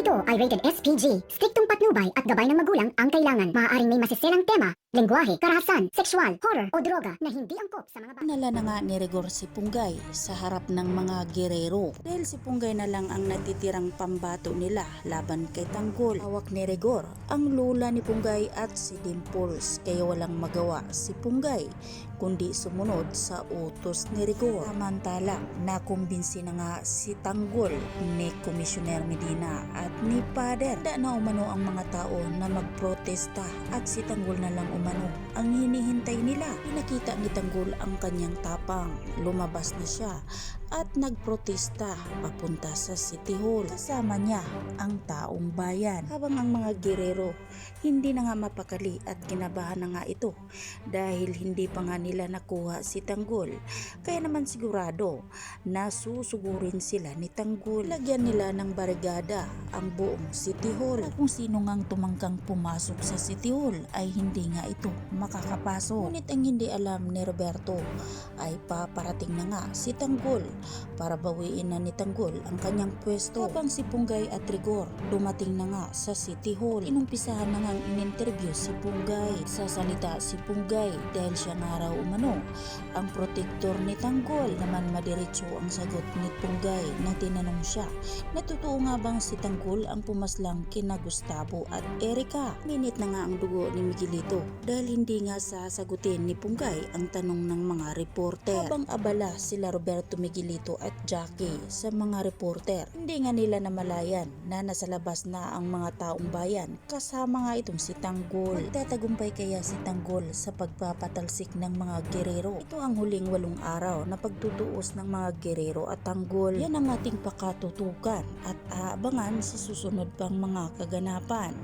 Ito ay rated SPG. Striktong patnubay at gabay ng magulang ang kailangan. Maaaring may masiselang tema, lengguwahe, karahasan, sexual, horror o droga na hindi angkop sa mga bata. Nala na nga ni Rigor si Punggay sa harap ng mga gerero dahil si Punggay na lang ang natitirang pambato nila laban kay Tanggol. Hawak ni Rigor ang lula ni Punggay at si Dimples kaya walang magawa si Punggay kundi sumunod sa utos ni Rigor. Samantala, nakumbinsi na nga si Tanggol ni Komisyoner Medina at ni Pader. Handa na umano ang mga tao na magprotesta at si Tanggol na lang umano ang hinihintay nila. Pinakita ni Tanggol ang kanyang tapang. Lumabas na siya at nagprotesta papunta sa City Hall. Kasama niya ang taong bayan. Habang ang mga gerero hindi na nga mapakali at kinabahan na nga ito dahil hindi pa nga nila nakuha si Tanggol. Kaya naman sigurado na susugurin sila ni Tanggol. Lagyan nila ng barigada ang buong City Hall. At kung sino ngang tumangkang pumasok sa City Hall ay hindi nga ito makakapasok. Ngunit ang hindi alam ni Roberto ay paparating na nga si Tanggol para bawiin na ni Tanggol ang kanyang pwesto. Habang si Punggay at Rigor dumating na nga sa City Hall, inumpisahan na ngang in-interview si Punggay. Sasalita si Punggay dahil siya nga raw umano ang protektor ni Tanggol. Naman madiretso ang sagot ni Punggay na tinanong siya na totoo nga bang si Tanggol ang pumaslang kina Gustavo at Erica. Minit na nga ang dugo ni Miguelito dahil hindi nga sasagutin ni Punggay ang tanong ng mga reporter. Habang abala sila Roberto, Miguelito at Jackie sa mga reporter, hindi nga nila namalayan na nasa labas na ang mga taong bayan kasama nga itong si Tanggol. Magtatagumpay kaya si Tanggol sa pagpapatalsik ng mga gerero? Ito ang huling 8 araw na pagtutuos ng mga gerero at Tanggol. Yan ang ating pakatutukan at aabangan sa susunod pang mga kaganapan.